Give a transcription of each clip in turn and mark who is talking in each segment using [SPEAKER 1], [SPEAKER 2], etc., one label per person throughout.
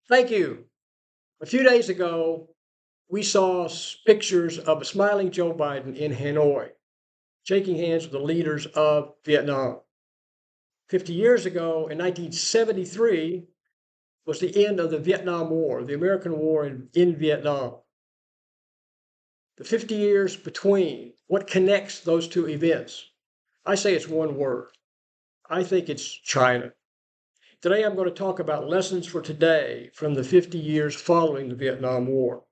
[SPEAKER 1] Thank you. A few days ago, we saw pictures of a smiling Joe Biden in Hanoi, shaking hands with the leaders of Vietnam. 50 years ago, in 1973, was the end of the Vietnam War, the American war in Vietnam. The 50 years between, what connects those two events? I say it's one word. I think it's China. Today, I'm going to talk about lessons for today from the 50 years following the Vietnam War.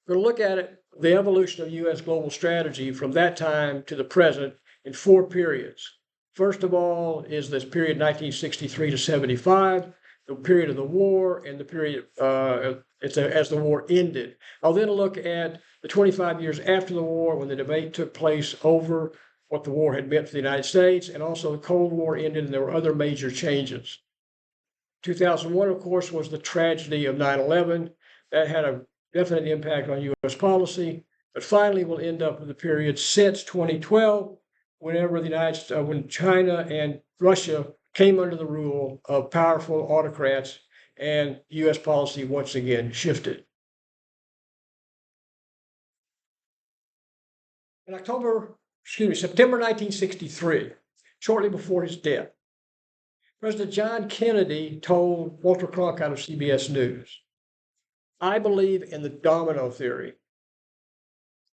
[SPEAKER 1] We're going to look at it, the evolution of U.S. global strategy from that time to the present in four periods. First of all is this period 1963 to 75, the period of the war, and the period as the war ended. I'll then look at the 25 years after the war when the debate took place over what the war had meant for the United States, and also the Cold War ended and there were other major changes. 2001, of course, was the tragedy of 9/11. That had a definite impact on U.S. policy, but finally we'll end up with the period since 2012, when China and Russia came under the rule of powerful autocrats and U.S. policy once again shifted. In September 1963, shortly before his death, President John Kennedy told Walter Cronkite of CBS News, "I believe in the domino theory.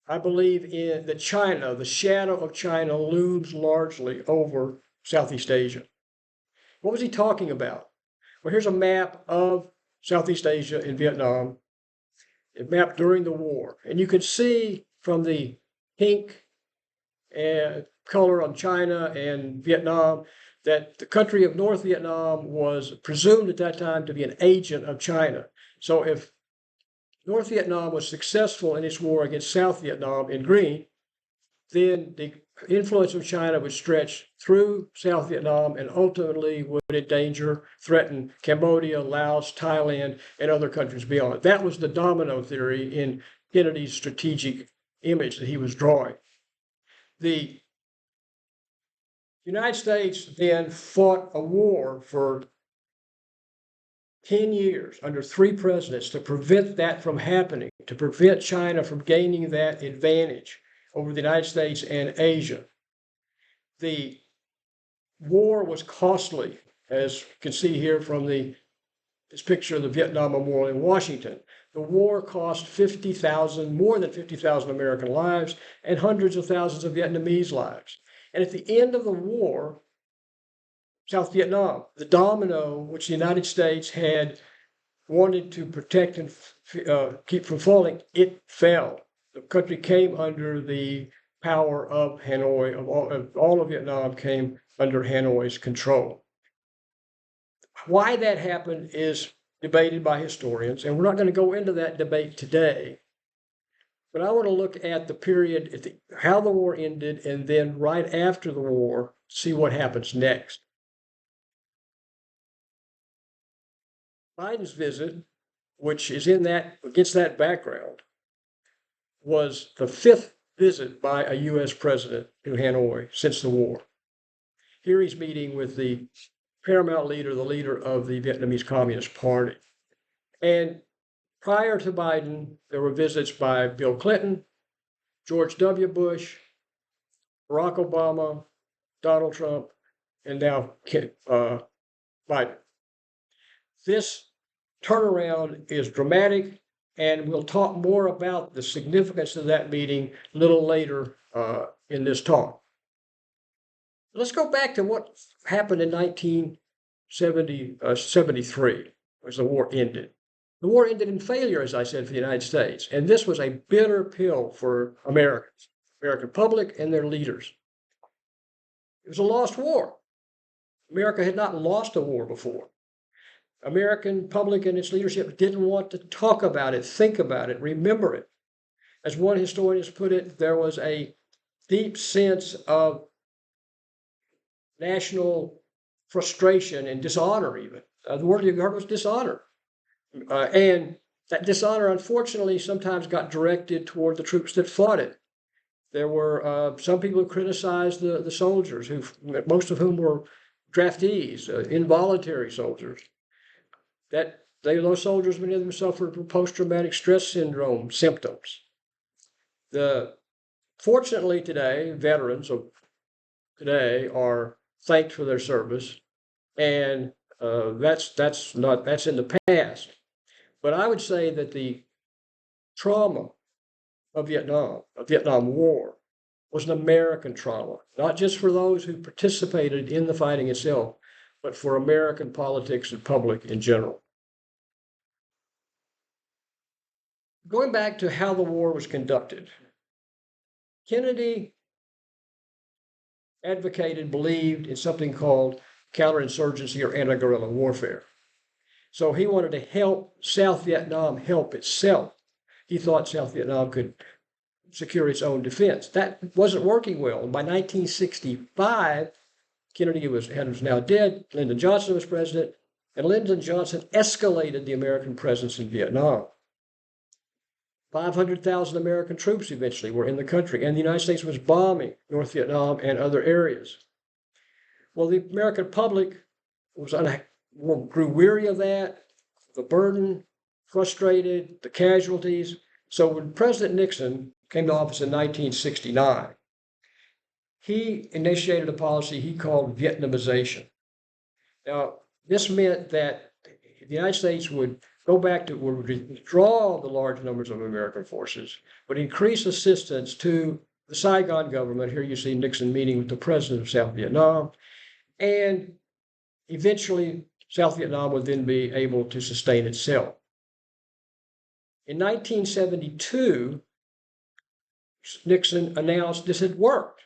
[SPEAKER 1] I believe in that China, the shadow of China looms largely over Southeast Asia." What was he talking about? Well, here's a map of Southeast Asia and Vietnam, a map during the war. And you can see from the pink color on China and Vietnam that the country of North Vietnam was presumed at that time to be an agent of China. So if North Vietnam was successful in its war against South Vietnam in green, then the influence of China would stretch through South Vietnam and ultimately would threaten Cambodia, Laos, Thailand, and other countries beyond. That was the domino theory in Kennedy's strategic image that he was drawing. The United States then fought a war for 10 years under three presidents to prevent that from happening, to prevent China from gaining that advantage over the United States and Asia. The war was costly, as you can see here from this picture of the Vietnam Memorial in Washington. The war cost more than 50,000 American lives and hundreds of thousands of Vietnamese lives. And at the end of the war, South Vietnam, the domino which the United States had wanted to protect and keep from falling, it fell. The country came under the power of Hanoi, all of Vietnam came under Hanoi's control. Why that happened is debated by historians, and we're not going to go into that debate today. But I want to look at the period, how the war ended, and then right after the war, see what happens next. Biden's visit, which is against that background, was the fifth visit by a U.S. president to Hanoi since the war. Here he's meeting with the paramount leader, the leader of the Vietnamese Communist Party. And prior to Biden, there were visits by Bill Clinton, George W. Bush, Barack Obama, Donald Trump, and now Biden. This turnaround is dramatic, and we'll talk more about the significance of that meeting a little later in this talk. Let's go back to what happened in 1973, as the war ended. The war ended in failure, as I said, for the United States, and this was a bitter pill for Americans, American public, and their leaders. It was a lost war. America had not lost a war before. American public and its leadership didn't want to talk about it, think about it, remember it. As one historian has put it, there was a deep sense of national frustration and dishonor, even. The word you heard was dishonor. And that dishonor, unfortunately, sometimes got directed toward the troops that fought it. There were some people who criticized the soldiers, most of whom were draftees, involuntary soldiers. That those soldiers, many of them suffered from post-traumatic stress syndrome symptoms. Fortunately today, veterans of today are thanked for their service, and that's in the past. But I would say that the trauma of Vietnam War, was an American trauma, not just for those who participated in the fighting itself, but for American politics and public in general. Going back to how the war was conducted, Kennedy believed in something called counterinsurgency or anti-guerrilla warfare. So he wanted to help South Vietnam help itself. He thought South Vietnam could secure its own defense. That wasn't working well. By 1965, Kennedy was now dead. Lyndon Johnson was president, and Lyndon Johnson escalated the American presence in Vietnam. 500,000 American troops eventually were in the country, and the United States was bombing North Vietnam and other areas. Well, the American public grew weary of that, the burden, frustrated, the casualties. So when President Nixon came to office in 1969, he initiated a policy he called Vietnamization. Now, this meant that the United States would withdraw the large numbers of American forces, but increase assistance to the Saigon government. Here you see Nixon meeting with the president of South Vietnam, and eventually South Vietnam would then be able to sustain itself. In 1972, Nixon announced this had worked.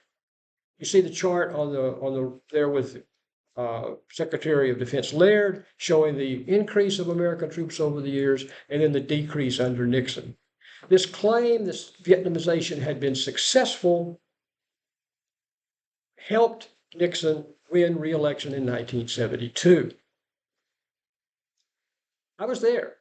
[SPEAKER 1] You see the chart there with Secretary of Defense Laird showing the increase of American troops over the years and then the decrease under Nixon. This claim, this Vietnamization had been successful, helped Nixon win re-election in 1972. I was there.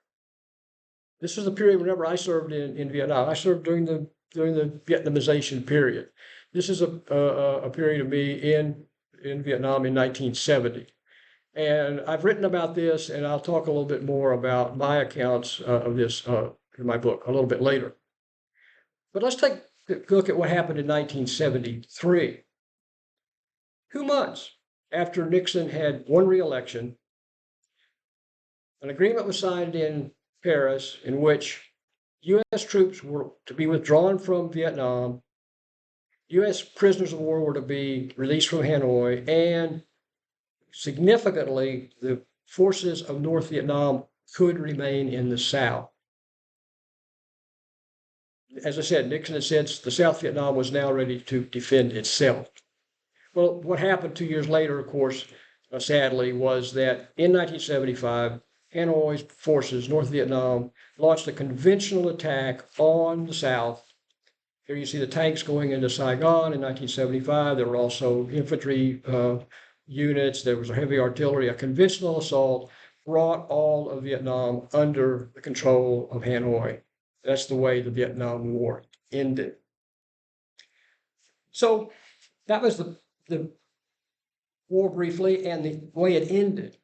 [SPEAKER 1] This was the period whenever I served in Vietnam. I served during the Vietnamization period. This is a period of me in Vietnam in 1970. And I've written about this, and I'll talk a little bit more about my accounts of this in my book a little bit later. But let's take a look at what happened in 1973. 2 months after Nixon had won re-election, an agreement was signed in Paris in which U.S. troops were to be withdrawn from Vietnam, U.S. prisoners of war were to be released from Hanoi, and significantly, the forces of North Vietnam could remain in the South. As I said, Nixon had said the South Vietnam was now ready to defend itself. Well, what happened 2 years later, of course, sadly, was that in 1975, Hanoi's forces, North Vietnam, launched a conventional attack on the South. Here you see the tanks going into Saigon in 1975. There were also infantry units. There was a heavy artillery. A conventional assault brought all of Vietnam under the control of Hanoi. That's the way the Vietnam War ended. So that was the war briefly and the way it ended.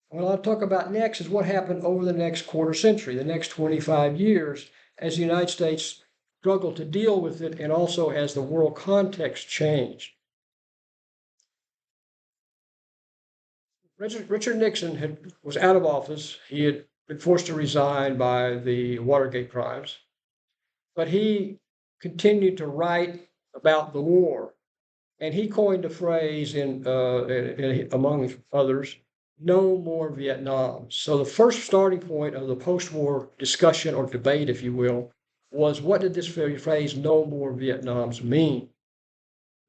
[SPEAKER 1] What I'll talk about next is what happened over the next quarter century, the next 25 years, as the United States struggled to deal with it and also as the world context changed. Richard Nixon was out of office. He had been forced to resign by the Watergate crimes, but he continued to write about the war, and he coined a phrase among others, "No more Vietnam." So the first starting point of the post-war discussion or debate, if you will, was what did this phrase, "no more Vietnams," mean?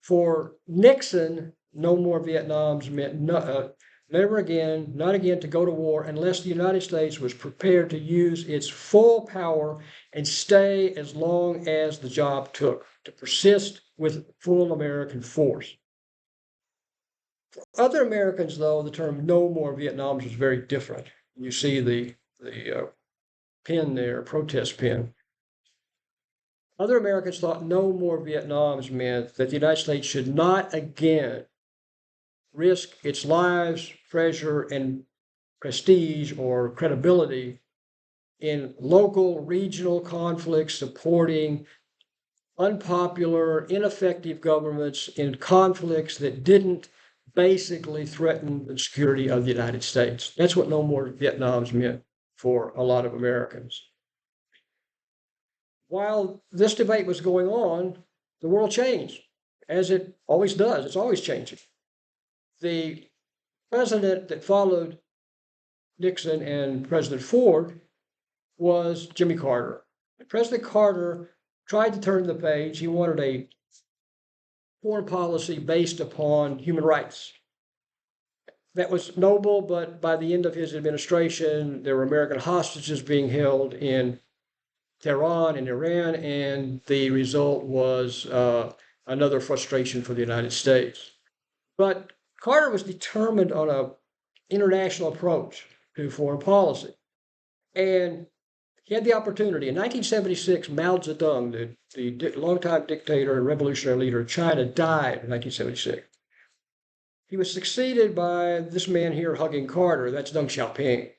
[SPEAKER 1] For Nixon, no more Vietnams meant never again, not again to go to war unless the United States was prepared to use its full power and stay as long as the job took, to persist with full American force. For other Americans, though, the term "no more Vietnams" was very different. You see the pin there, protest pin. Other Americans thought "no more Vietnams" meant that the United States should not again risk its lives, treasure, and prestige or credibility in local, regional conflicts, supporting unpopular, ineffective governments in conflicts that didn't basically threaten the security of the United States. That's what No More Vietnam's meant for a lot of Americans. While this debate was going on, the world changed, as it always does. It's always changing. The president that followed Nixon and President Ford was Jimmy Carter. President Carter tried to turn the page. He wanted a foreign policy based upon human rights. That was noble, but by the end of his administration, there were American hostages being held in Tehran and Iran, and the result was another frustration for the United States. But Carter was determined on an international approach to foreign policy. And he had the opportunity. In 1976, Mao Zedong, the longtime dictator and revolutionary leader of China, died in 1976. He was succeeded by this man here hugging Carter, that's Deng Xiaoping.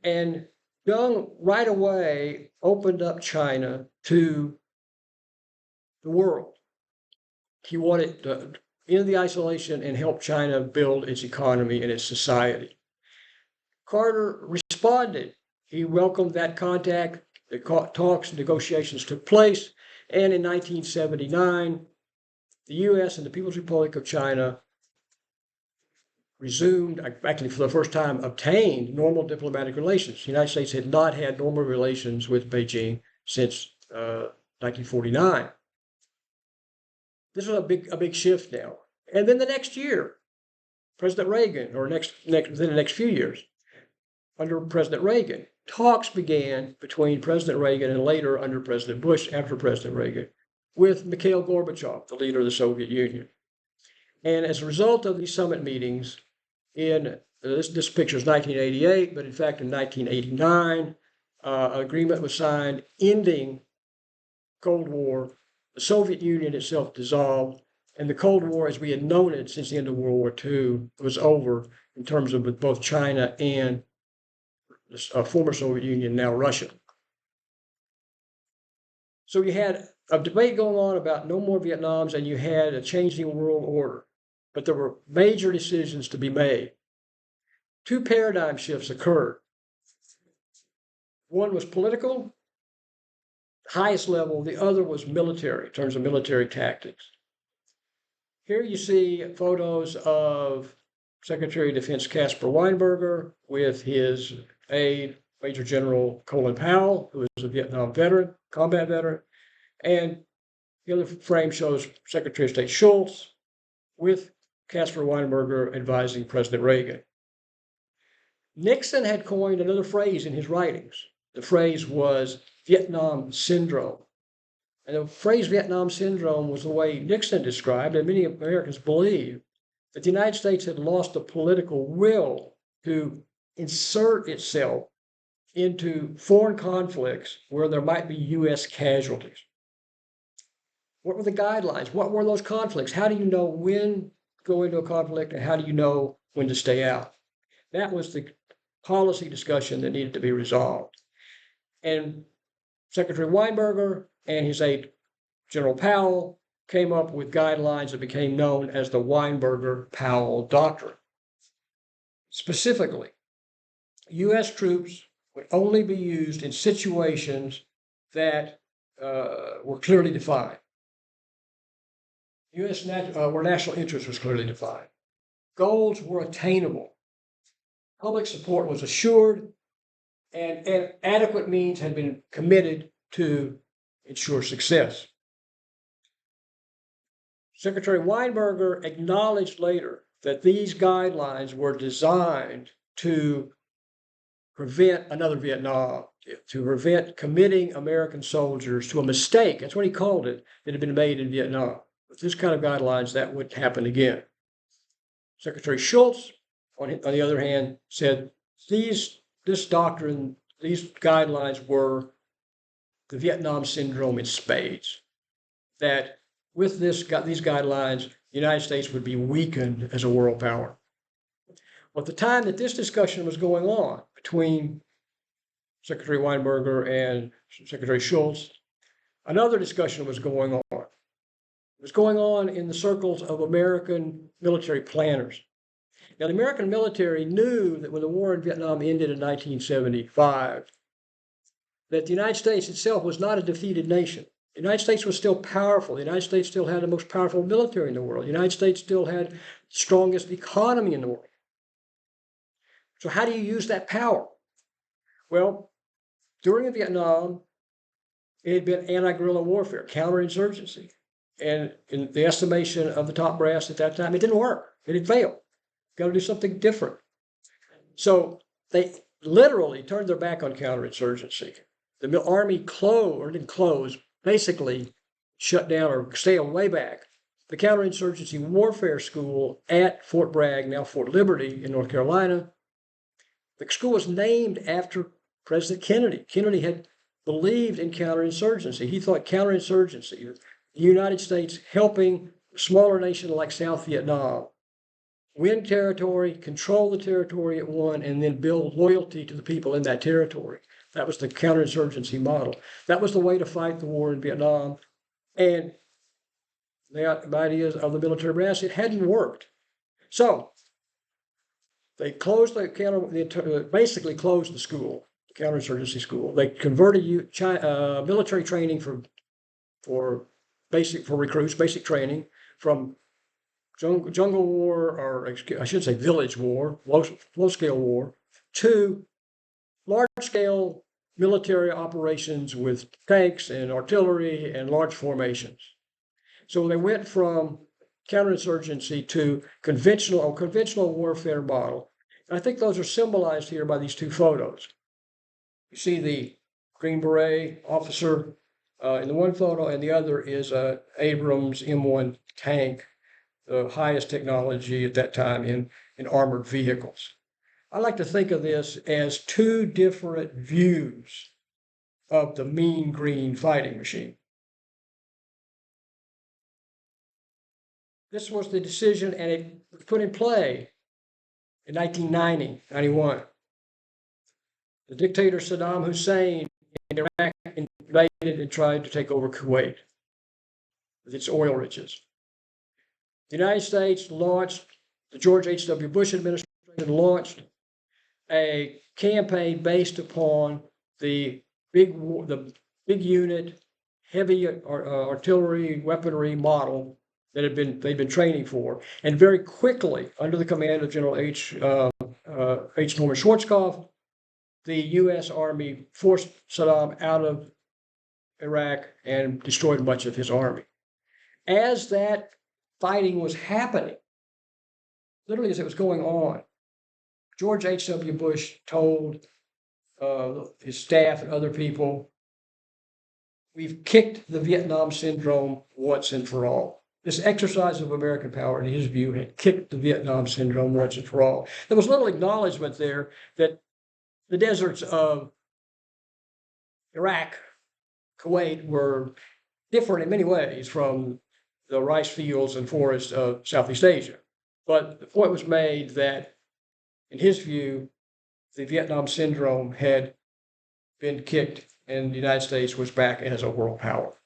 [SPEAKER 1] And Deng right away opened up China to the world. He wanted to end the isolation and help China build its economy and its society. Carter responded. He welcomed that contact. The talks and negotiations took place. And in 1979, the U.S. and the People's Republic of China resumed, actually for the first time, obtained normal diplomatic relations. The United States had not had normal relations with Beijing since 1949. This was a big shift now. And then the next year, President Reagan, or within the next few years, under President Reagan, talks began between President Reagan and later under President Bush, after President Reagan, with Mikhail Gorbachev, the leader of the Soviet Union. And as a result of these summit meetings, in this picture is 1988, but in fact in 1989, an agreement was signed ending Cold War. The Soviet Union itself dissolved, and the Cold War, as we had known it since the end of World War II, was over in terms of both China and the former Soviet Union, now Russia. So you had a debate going on about no more Vietnams, and you had a changing world order. But there were major decisions to be made. Two paradigm shifts occurred. One was political, highest level. The other was military, in terms of military tactics. Here you see photos of Secretary of Defense Caspar Weinberger with his aide, Major General Colin Powell, who is a Vietnam veteran, combat veteran. And the other frame shows Secretary of State Shultz with Caspar Weinberger advising President Reagan. Nixon had coined another phrase in his writings. The phrase was Vietnam Syndrome. And the phrase Vietnam Syndrome was the way Nixon described, and many Americans believe, that the United States had lost the political will to insert itself into foreign conflicts where there might be U.S. casualties. What were the guidelines? What were those conflicts? How do you know when to go into a conflict, and how do you know when to stay out? That was the policy discussion that needed to be resolved. And Secretary Weinberger and his aide, General Powell, came up with guidelines that became known as the Weinberger-Powell Doctrine. Specifically, U.S. troops would only be used in situations that were clearly defined. Where national interest was clearly defined. Goals were attainable. Public support was assured, and adequate means had been committed to ensure success. Secretary Weinberger acknowledged later that these guidelines were designed to prevent another Vietnam, to prevent committing American soldiers to a mistake, that's what he called it, that had been made in Vietnam. With this kind of guidelines, that wouldn't happen again. Secretary Shultz, on the other hand, said this doctrine, these guidelines were the Vietnam Syndrome in spades. That with these guidelines, the United States would be weakened as a world power. Well, at the time that this discussion was going on between Secretary Weinberger and Secretary Shultz, another discussion was going on. It was going on in the circles of American military planners. Now, the American military knew that when the war in Vietnam ended in 1975, that the United States itself was not a defeated nation. The United States was still powerful. The United States still had the most powerful military in the world. The United States still had the strongest economy in the world. So how do you use that power? Well, during Vietnam, it had been anti-guerrilla warfare, counterinsurgency. And in the estimation of the top brass at that time, it didn't work. It had failed. Got to do something different. So they literally turned their back on counterinsurgency. The army closed, or didn't close, basically shut down or sailed way back the counterinsurgency warfare school at Fort Bragg, now Fort Liberty in North Carolina. The school was named after President Kennedy. Kennedy had believed in counterinsurgency. He thought counterinsurgency, the United States helping a smaller nation like South Vietnam win territory, control the territory it won, and then build loyalty to the people in that territory. That was the counterinsurgency model. That was the way to fight the war in Vietnam. And the ideas of the military brass, it hadn't worked. So they closed basically closed the school, the counterinsurgency school. They converted military training for recruits, basic training from jungle war, or I should say village war, low-scale war, to large-scale military operations with tanks and artillery and large formations. So they went from counterinsurgency to conventional warfare model. And I think those are symbolized here by these two photos. You see the Green Beret officer in the one photo, and the other is a Abrams M1 tank, the highest technology at that time in armored vehicles. I like to think of this as two different views of the mean green fighting machine. This was the decision, and it was put in play in 1990, 91. The dictator Saddam Hussein in Iraq invaded and tried to take over Kuwait with its oil riches. The United States launched, the George H.W. Bush administration launched a campaign based upon the big unit, heavy artillery weaponry model that they'd been training for, and very quickly, under the command of General H. Norman Schwarzkopf, the U.S. Army forced Saddam out of Iraq and destroyed much of his army. As that fighting was happening, literally as it was going on, George H.W. Bush told his staff and other people, "We've kicked the Vietnam syndrome once and for all." This exercise of American power, in his view, had kicked the Vietnam syndrome once and for all. There was little acknowledgement there that the deserts of Iraq, Kuwait were different in many ways from the rice fields and forests of Southeast Asia. But the point was made that, in his view, the Vietnam syndrome had been kicked and the United States was back as a world power.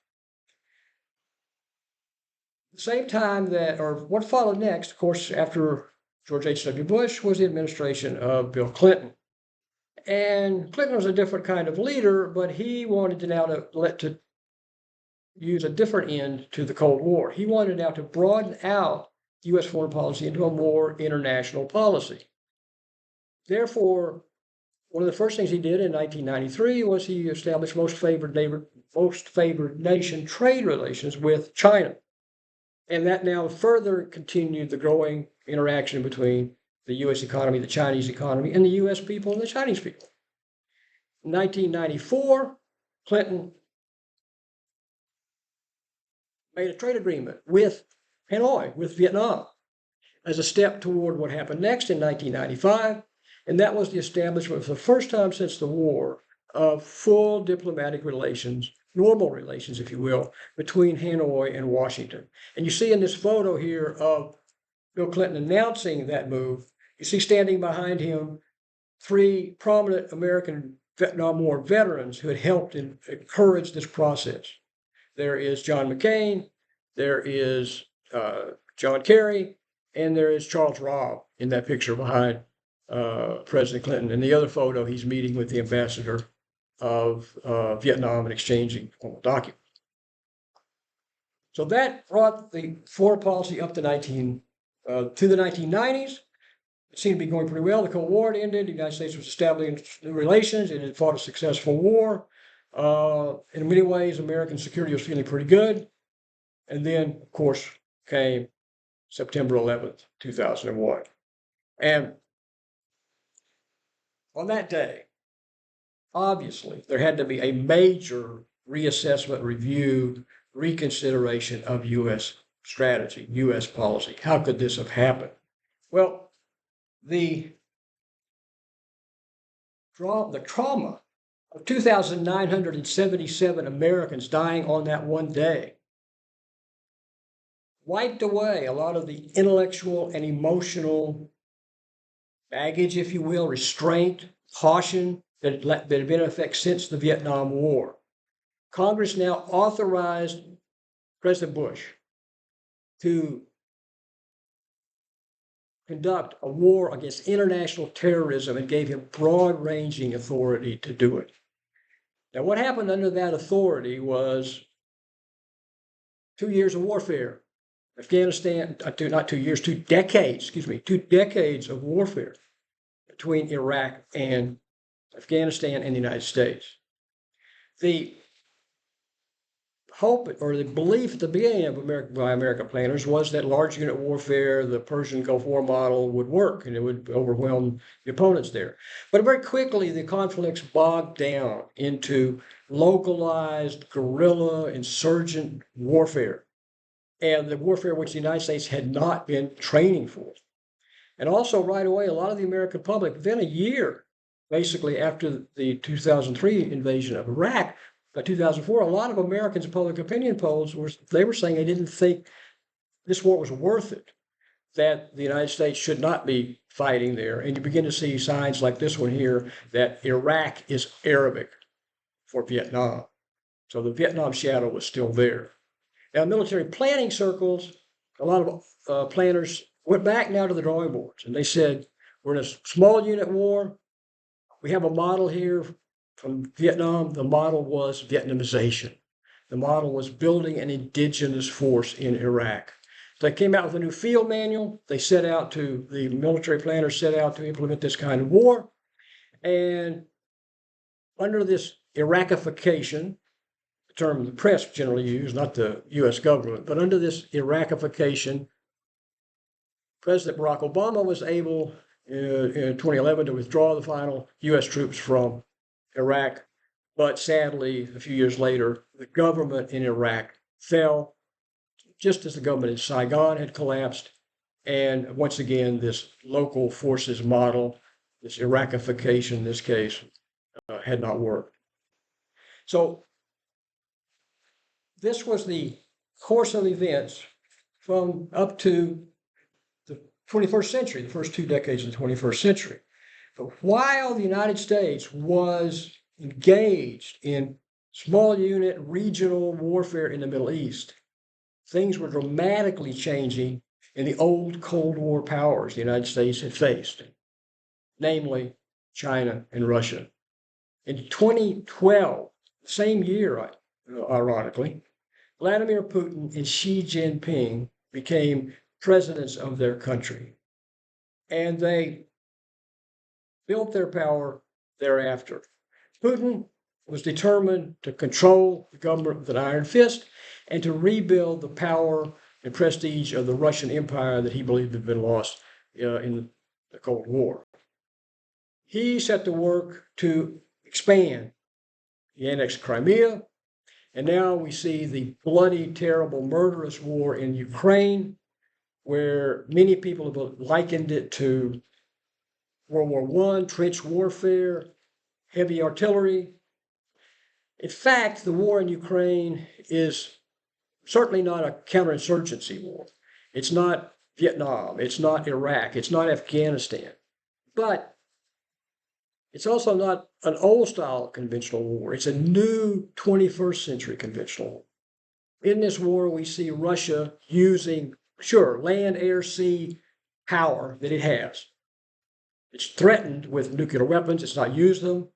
[SPEAKER 1] At the same time what followed next, of course, after George H.W. Bush, was the administration of Bill Clinton. And Clinton was a different kind of leader, but he wanted to use a different end to the Cold War. He wanted now to broaden out U.S. foreign policy into a more international policy. Therefore, one of the first things he did in 1993 was he established most favored nation trade relations with China. And that now further continued the growing interaction between the U.S. economy, the Chinese economy, and the U.S. people and the Chinese people. In 1994, Clinton made a trade agreement with Hanoi, with Vietnam, as a step toward what happened next in 1995, and that was the establishment for the first time since the war of full diplomatic relations, normal relations, if you will, between Hanoi and Washington. And you see in this photo here of Bill Clinton announcing that move, You see standing behind him three prominent American Vietnam War veterans who had helped and encouraged this process. There is John McCain, there is John Kerry, and there is Charles Robb in that picture behind President Clinton. In the other photo, he's meeting with the ambassador of Vietnam and exchanging documents. So that brought the foreign policy up to the 1990s. It seemed to be going pretty well. The Cold War had ended. The United States was establishing new relations. It had fought a successful war. In many ways, American security was feeling pretty good. And then, of course, came September 11th, 2001. And on that day, obviously, there had to be a major reassessment, review, reconsideration of U.S. strategy, U.S. policy. How could this have happened? Well, the trauma of 2,977 Americans dying on that one day wiped away a lot of the intellectual and emotional baggage, if you will, restraint, caution that had been in effect since the Vietnam War. Congress now authorized President Bush to conduct a war against international terrorism and gave him broad-ranging authority to do it. Now, what happened under that authority was 2 years of warfare. Afghanistan, not 2 years, 2 decades, 2 decades of warfare between Iraq and Afghanistan and the United States. The hope or the belief at the beginning of by American planners was that large unit warfare, the Persian Gulf War model, would work and it would overwhelm the opponents there. But very quickly, the conflicts bogged down into localized guerrilla insurgent warfare, and the warfare which the United States had not been training for. And also right away, a lot of the American public, within a year, basically after the 2003 invasion of Iraq, by 2004, a lot of Americans' public opinion polls were saying they didn't think this war was worth it, that the United States should not be fighting there. And you begin to see signs like this one here, that Iraq is Arabic for Vietnam. So the Vietnam shadow was still there. Now, in military planning circles, a lot of planners went back now to the drawing boards, and they said, we're in a small unit war. We have a model here from Vietnam. The model was Vietnamization. The model was building an indigenous force in Iraq. They came out with a new field manual. The military planners set out to implement this kind of war. And under this Iraqification, the term the press generally used, not the US government, but under this Iraqification, President Barack Obama was able in 2011 to withdraw the final US troops from Iraq, but sadly, a few years later, the government in Iraq fell, just as the government in Saigon had collapsed, and once again, this local forces model, this Iraqification in this case, had not worked. So this was the course of events from up to the 21st century, the first 2 decades of the 21st century. But while the United States was engaged in small unit regional warfare in the Middle East, things were dramatically changing in the old Cold War powers the United States had faced, namely China and Russia. In 2012, same year, ironically, Vladimir Putin and Xi Jinping became presidents of their country, and they built their power thereafter. Putin was determined to control the government with an iron fist and to rebuild the power and prestige of the Russian Empire that he believed had been lost in the Cold War. He set to work to expand. He annexed Crimea, and now we see the bloody, terrible, murderous war in Ukraine, where many people have likened it to World War I, trench warfare, heavy artillery. In fact, the war in Ukraine is certainly not a counterinsurgency war. It's not Vietnam. It's not Iraq. It's not Afghanistan. But it's also not an old style conventional war. It's a new 21st century conventional war. In this war, we see Russia using, sure, land, air, sea power that it has. It's threatened with nuclear weapons. It's not used them.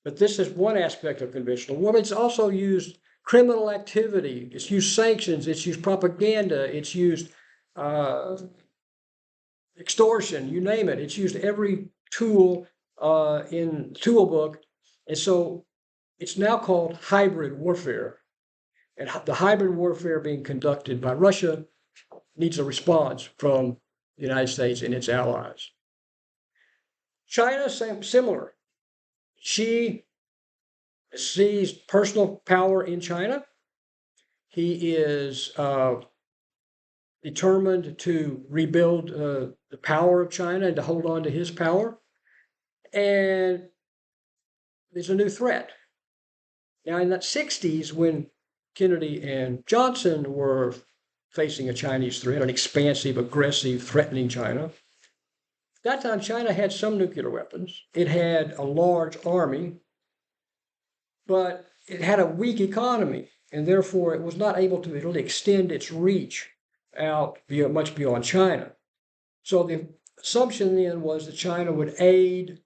[SPEAKER 1] But this is one aspect of conventional war. It's also used criminal activity. It's used sanctions. It's used propaganda. It's used extortion. You name it. It's used every tool in the tool book. And so it's now called hybrid warfare. And the hybrid warfare being conducted by Russia needs a response from the United States and its allies. China, similar. Xi sees personal power in China. He is determined to rebuild the power of China and to hold on to his power. And there's a new threat. Now, in the 60s, when Kennedy and Johnson were facing a Chinese threat, an expansive, aggressive, threatening China, at that time, China had some nuclear weapons. It had a large army, but it had a weak economy, and therefore it was not able to really extend its reach out much beyond China. So the assumption then was that China would aid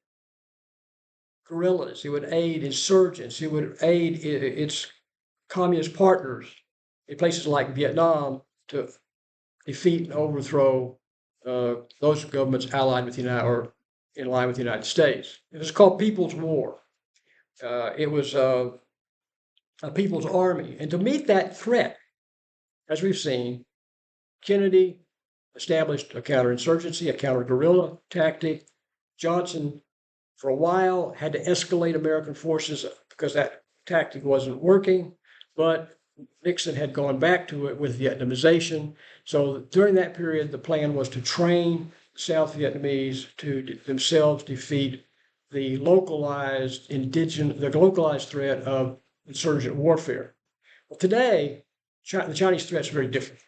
[SPEAKER 1] guerrillas, it would aid insurgents, it would aid its communist partners in places like Vietnam to defeat and overthrow those governments allied with the United or in line with the United States. It was called People's War. It was a people's army. And to meet that threat, as we've seen, Kennedy established a counterinsurgency, a counter-guerrilla tactic. Johnson, for a while, had to escalate American forces because that tactic wasn't working, but Nixon had gone back to it with Vietnamization. So during that period, the plan was to train South Vietnamese to themselves defeat the localized threat of insurgent warfare. Well, today, the Chinese threat is very different.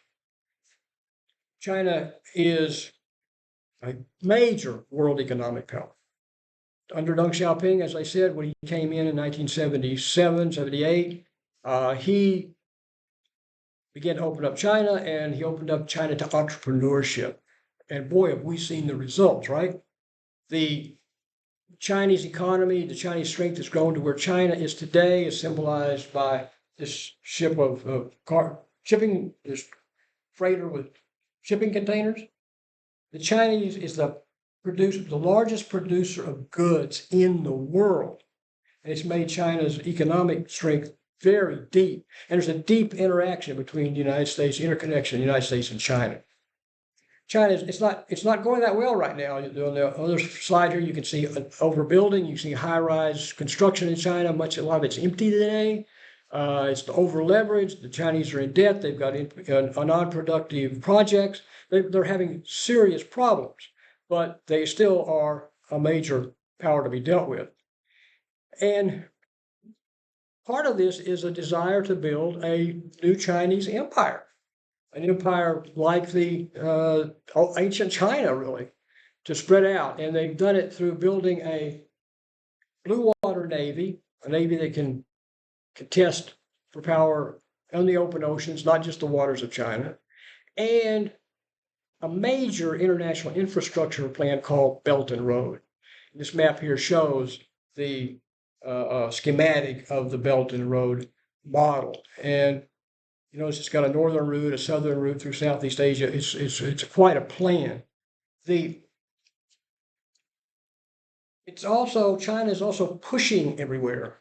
[SPEAKER 1] China is a major world economic power. Under Deng Xiaoping, as I said, when he came in 1977, 78, he began to open up China, and he opened up China to entrepreneurship. And boy, have we seen the results, right? The Chinese economy, the Chinese strength has grown to where China is today is symbolized by this ship of shipping, this freighter with shipping containers. The Chinese is the largest producer of goods in the world. And it's made China's economic strength very deep. And there's a deep interaction between the United States, interconnection of the United States and China. China, it's not going that well right now. On the other slide here, you can see overbuilding. You see high-rise construction in China. A lot of it's empty today. It's over-leveraged. The Chinese are in debt. They've got non-productive projects. They're having serious problems, but they still are a major power to be dealt with. And part of this is a desire to build a new Chinese empire, an empire like the ancient China, really, to spread out. And they've done it through building a blue water navy, a navy that can contest for power on the open oceans, not just the waters of China, and a major international infrastructure plan called Belt and Road. This map here shows the schematic of the Belt and Road model. And you notice it's got a northern route, a southern route through Southeast Asia. It's quite a plan. China is also pushing everywhere.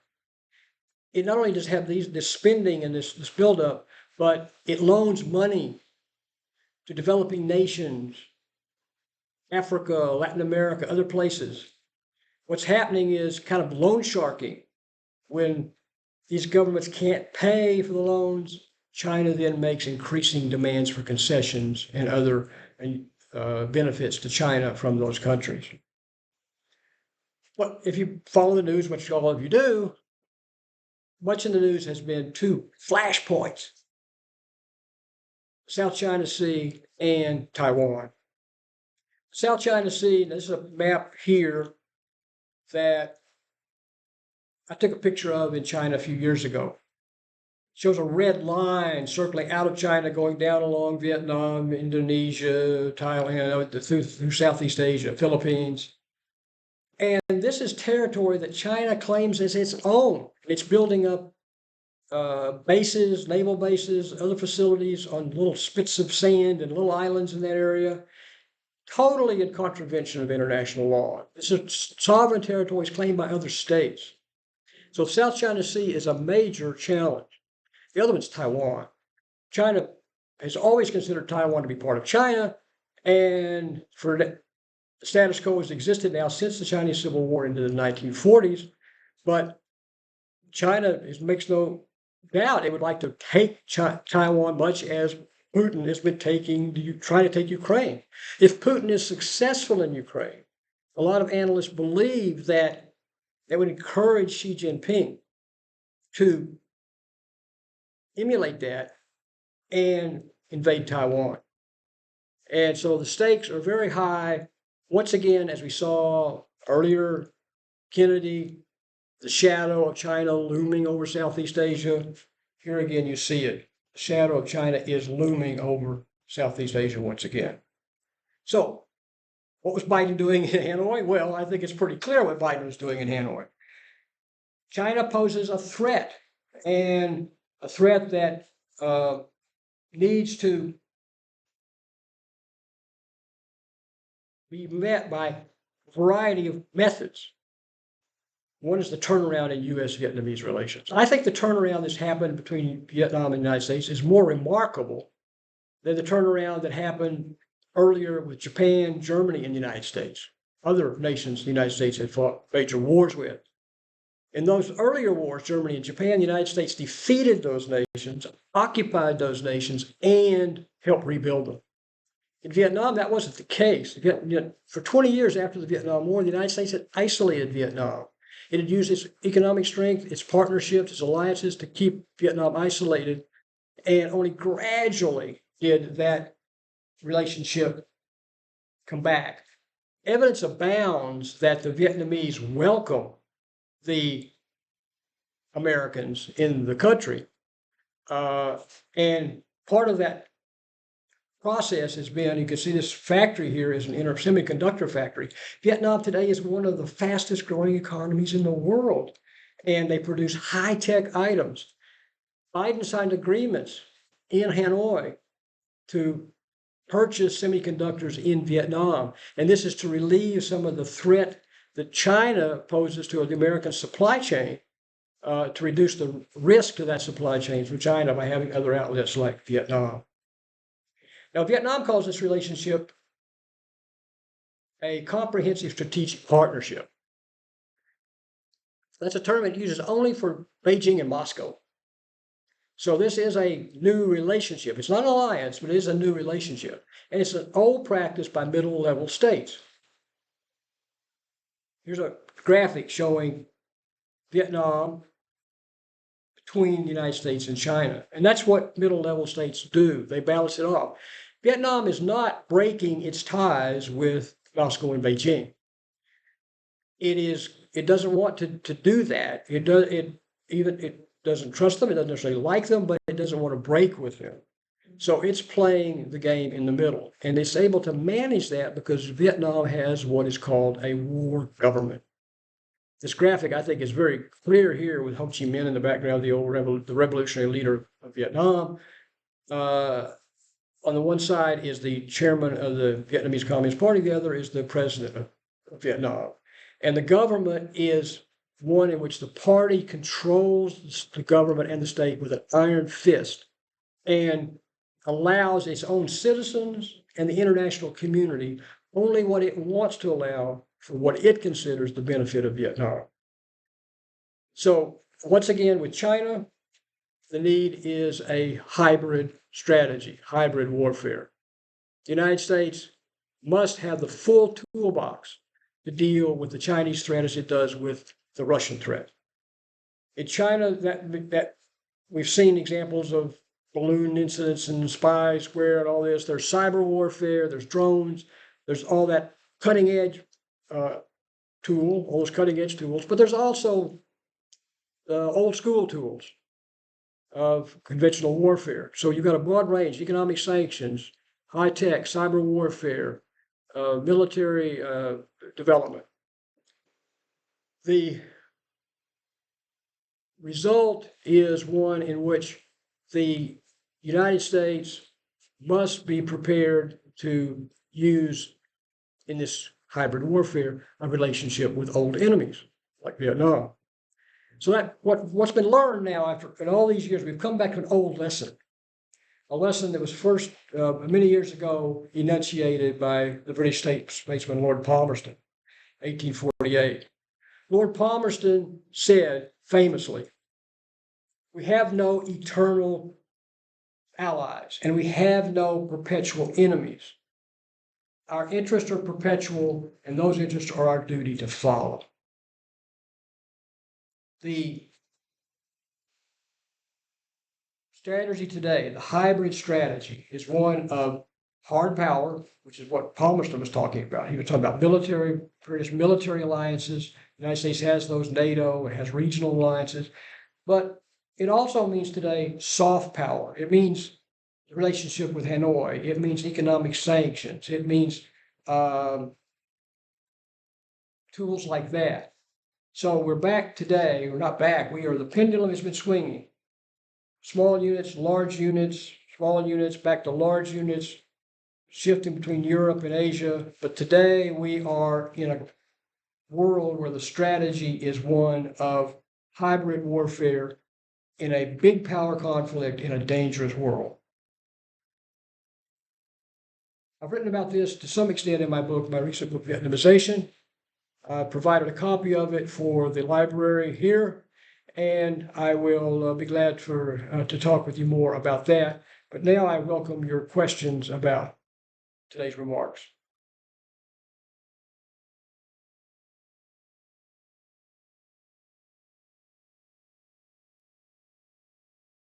[SPEAKER 1] It not only does have this spending and this buildup, but it loans money to developing nations, Africa, Latin America, other places. What's happening is kind of loan sharking. When these governments can't pay for the loans, China then makes increasing demands for concessions and other benefits to China from those countries. But if you follow the news, which all of you do, much of the news has been two flashpoints: South China Sea and Taiwan. South China Sea, this is a map here that I took a picture of in China a few years ago. It shows a red line circling out of China, going down along Vietnam, Indonesia, Thailand, through Southeast Asia, Philippines. And this is territory that China claims as its own. It's building up bases, naval bases, other facilities on little spits of sand and little islands in that area, totally in contravention of international law. This is sovereign territories claimed by other states. So South China Sea is a major challenge. The other one's Taiwan. China has always considered Taiwan to be part of China, and for the status quo has existed now since the Chinese Civil War into the 1940s. But China makes no doubt it would like to take Taiwan, much as Putin has been trying to take Ukraine. If Putin is successful in Ukraine, a lot of analysts believe that they would encourage Xi Jinping to emulate that and invade Taiwan. And so the stakes are very high. Once again, as we saw earlier, Kennedy, the shadow of China looming over Southeast Asia. Here again, you see it. The shadow of China is looming over Southeast Asia once again. So, what was Biden doing in Hanoi? Well, I think it's pretty clear what Biden was doing in Hanoi. China poses a threat, and a threat that needs to be met by a variety of methods. One is the turnaround in U.S.-Vietnamese relations. I think the turnaround that's happened between Vietnam and the United States is more remarkable than the turnaround that happened earlier with Japan, Germany, and the United States. Other nations the United States had fought major wars with. In those earlier wars, Germany and Japan, the United States defeated those nations, occupied those nations, and helped rebuild them. In Vietnam, that wasn't the case. For 20 years after the Vietnam War, the United States had isolated Vietnam. It had used its economic strength, its partnerships, its alliances to keep Vietnam isolated, and only gradually did that relationship come back. Evidence abounds that the Vietnamese welcome the Americans in the country. And part of that process has been, you can see this factory here is an semiconductor factory. Vietnam today is one of the fastest growing economies in the world, and they produce high-tech items. Biden signed agreements in Hanoi to purchase semiconductors in Vietnam, and this is to relieve some of the threat that China poses to the American supply chain, to reduce the risk to that supply chain from China by having other outlets like Vietnam. Now, Vietnam calls this relationship a comprehensive strategic partnership. That's a term it uses only for Beijing and Moscow. So this is a new relationship. It's not an alliance, but it is a new relationship. And it's an old practice by middle-level states. Here's a graphic showing Vietnam between the United States and China. And that's what middle-level states do. They balance it off. Vietnam is not breaking its ties with Moscow and Beijing. It doesn't want to do that. It doesn't trust them, it doesn't necessarily like them, but it doesn't want to break with them. So it's playing the game in the middle. And it's able to manage that because Vietnam has what is called a war government. This graphic, I think, is very clear here with Ho Chi Minh in the background, the revolutionary leader of Vietnam. On the one side is the chairman of the Vietnamese Communist Party, the other is the president of Vietnam. And the government is one in which the party controls the government and the state with an iron fist and allows its own citizens and the international community only what it wants to allow for what it considers the benefit of Vietnam. So once again, with China, the need is a hybrid strategy, hybrid warfare. The United States must have the full toolbox to deal with the Chinese threat as it does with the Russian threat. In China, that we've seen examples of balloon incidents and Spy Square and all this. There's cyber warfare, there's drones, there's all that cutting edge all those cutting edge tools, but there's also old school tools of conventional warfare. So you've got a broad range, economic sanctions, high tech, cyber warfare, military development. The result is one in which the United States must be prepared to use in this hybrid warfare a relationship with old enemies like Vietnam. So that what's been learned now after in all these years, we've come back to an old lesson, a lesson that was first many years ago enunciated by the British statesman Lord Palmerston, 1848. Lord Palmerston said famously, "We have no eternal allies and we have no perpetual enemies. Our interests are perpetual, and those interests are our duty to follow." The strategy today, the hybrid strategy, is one of hard power, which is what Palmerston was talking about. He was talking about British military alliances. The United States has those, NATO, it has regional alliances. But it also means today soft power. It means the relationship with Hanoi. It means economic sanctions. It means tools like that. So we're back today, we're not back, the pendulum has been swinging. Small units, large units, small units, back to large units, shifting between Europe and Asia. But today we are in a world where the strategy is one of hybrid warfare in a big power conflict in a dangerous world. I've written about this to some extent in my recent book, Vietnamization. I provided a copy of it for the library here, and I will be glad to talk with you more about that. But now I welcome your questions about today's remarks.